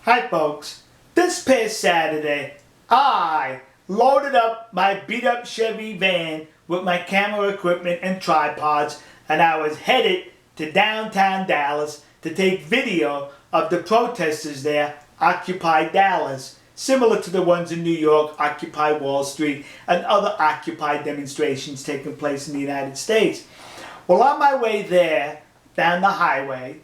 Hi folks, this past Saturday I loaded up my beat up Chevy van with my camera equipment and tripods, and I was headed to downtown Dallas to take video of the protesters there, Occupy Dallas, similar to the ones in New York, Occupy Wall Street, and other Occupy demonstrations taking place in the United States. Well, on my way there, down the highway,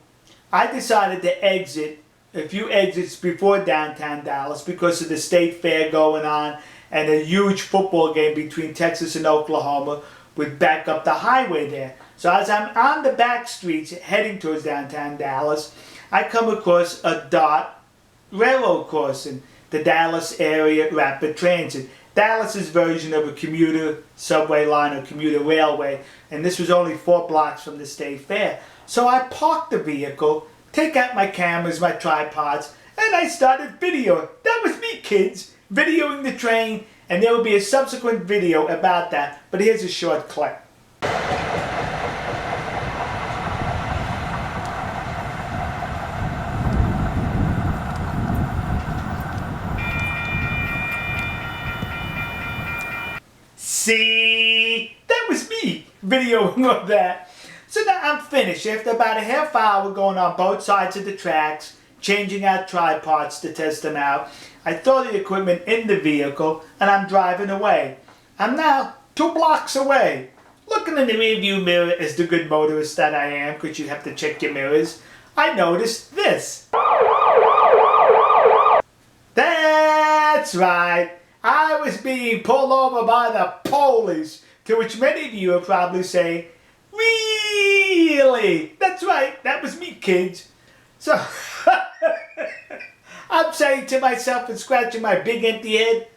I decided to exit a few exits before downtown Dallas because of the state fair going on and a huge football game between Texas and Oklahoma would back up the highway there. So as I'm on the back streets heading towards downtown Dallas, I come across a DOT railroad crossing, the Dallas Area Rapid Transit. Dallas's version of a commuter subway line or commuter railway, and this was only 4 blocks from the state fair. So I parked the vehicle, take out my cameras, my tripods, and I started videoing. That was me, kids, videoing the train, and there will be a subsequent video about that, but here's a short clip. See, that was me videoing all that. So now I'm finished. After about a half hour going on both sides of the tracks, changing out tripods to test them out, I throw the equipment in the vehicle and I'm driving away. I'm now 2 blocks away. Looking in the rearview mirror as the good motorist that I am, because you have to check your mirrors, I noticed this. That's right. I was being pulled over by the police, to which many of you are probably saying, really? That's right, that was me, kids. So, I'm saying to myself and scratching my big empty head,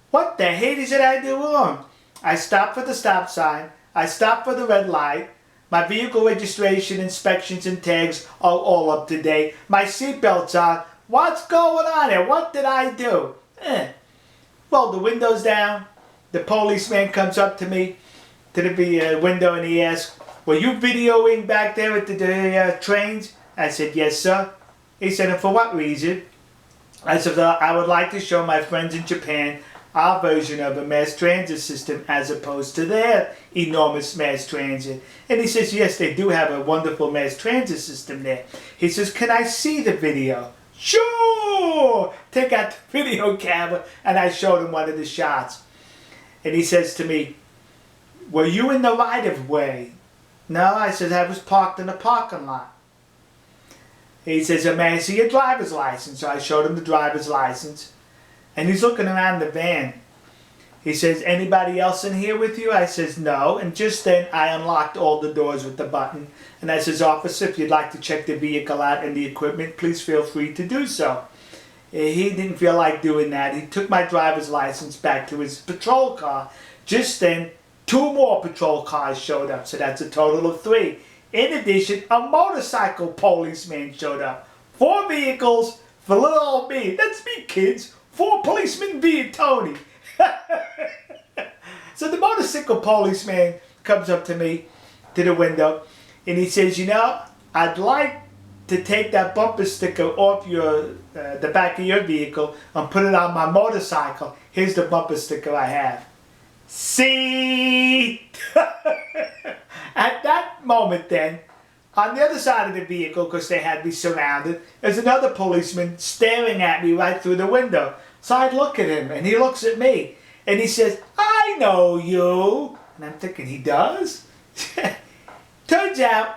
what the hell did I do wrong? I stopped for the stop sign, I stopped for the red light, my vehicle registration, inspections, and tags are all up to date, my seatbelt's on. What's going on here? What did I do? Well, the window's down, the policeman comes up to me, to the window, and he asks, were you videoing back there at the trains? I said, yes, sir. He said, and for what reason? I said, I would like to show my friends in Japan our version of a mass transit system as opposed to their enormous mass transit. And he says, yes, they do have a wonderful mass transit system there. He says, can I see the video? Sure! Take out the video camera, and I showed him one of the shots. And he says to me, were you in the right-of-way? No, I said, I was parked in the parking lot. He says, may I see your driver's license? So I showed him the driver's license. And he's looking around the van. He says, anybody else in here with you? I says, no. And just then I unlocked all the doors with the button. And I says, officer, if you'd like to check the vehicle out and the equipment, please feel free to do so. He didn't feel like doing that. He took my driver's license back to his patrol car. Just then, 2 more patrol cars showed up, so that's a total of 3. In addition, a motorcycle policeman showed up. 4 vehicles for little old me. That's me, kids. 4 policemen being Tony. So the motorcycle policeman comes up to me, to the window, and he says, you know, I'd like to take that bumper sticker off the back of your vehicle and put it on my motorcycle. Here's the bumper sticker I have. See? At that moment then, on the other side of the vehicle, because they had me surrounded, there's another policeman staring at me right through the window. So I look at him, and he looks at me, and he says, I know you. And I'm thinking, he does? Turns out,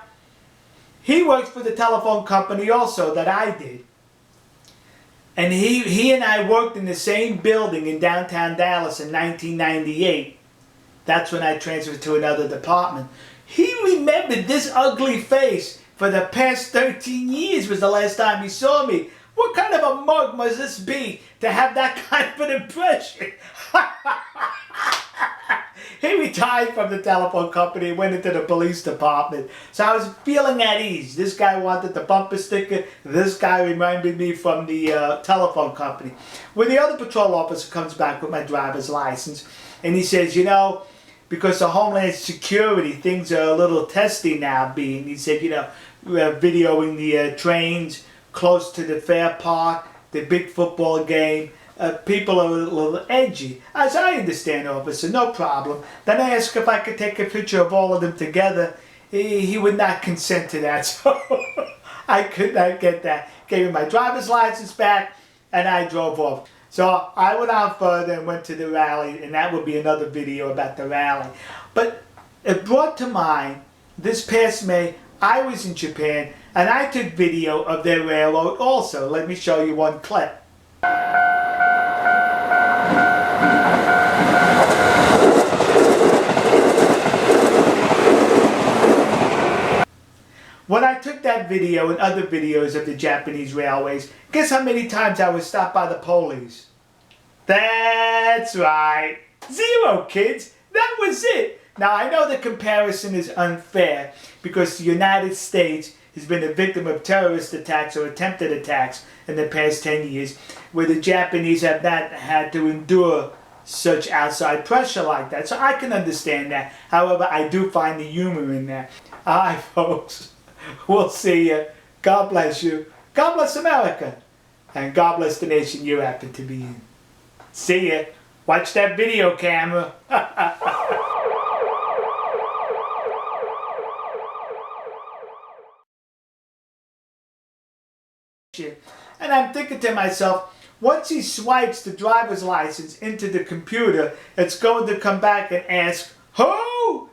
he works for the telephone company also that I did. And he and I worked in the same building in downtown Dallas in 1998. That's when I transferred to another department. He remembered this ugly face for the past 13 years was the last time he saw me. What kind of a mug must this be to have that kind of an impression? He retired from the telephone company and went into the police department. So I was feeling at ease. This guy wanted the bumper sticker. This guy reminded me from the telephone company. When the other patrol officer comes back with my driver's license, and he says, you know, because of Homeland Security, things are a little testy now he said, you know, we're videoing the trains close to the fair park. the big football game. People are a little edgy. As I understand, officer, no problem. Then I asked if I could take a picture of all of them together. He would not consent to that, so I could not get that. Gave him my driver's license back, and I drove off. So I went on further and went to the rally, and that would be another video about the rally. But it brought to mind, this past May, I was in Japan, and I took video of their railroad also. Let me show you one clip. When I took that video and other videos of the Japanese railways, guess how many times I was stopped by the police? That's right. 0, kids. That was it. Now, I know the comparison is unfair because the United States has been a victim of terrorist attacks or attempted attacks in the past 10 years, where the Japanese have not had to endure such outside pressure like that. So I can understand that. However, I do find the humor in that. All right, folks. We'll see you. God bless you. God bless America. And God bless the nation you happen to be in. See ya. Watch that video camera. And I'm thinking to myself, once he swipes the driver's license into the computer, it's going to come back and ask, who?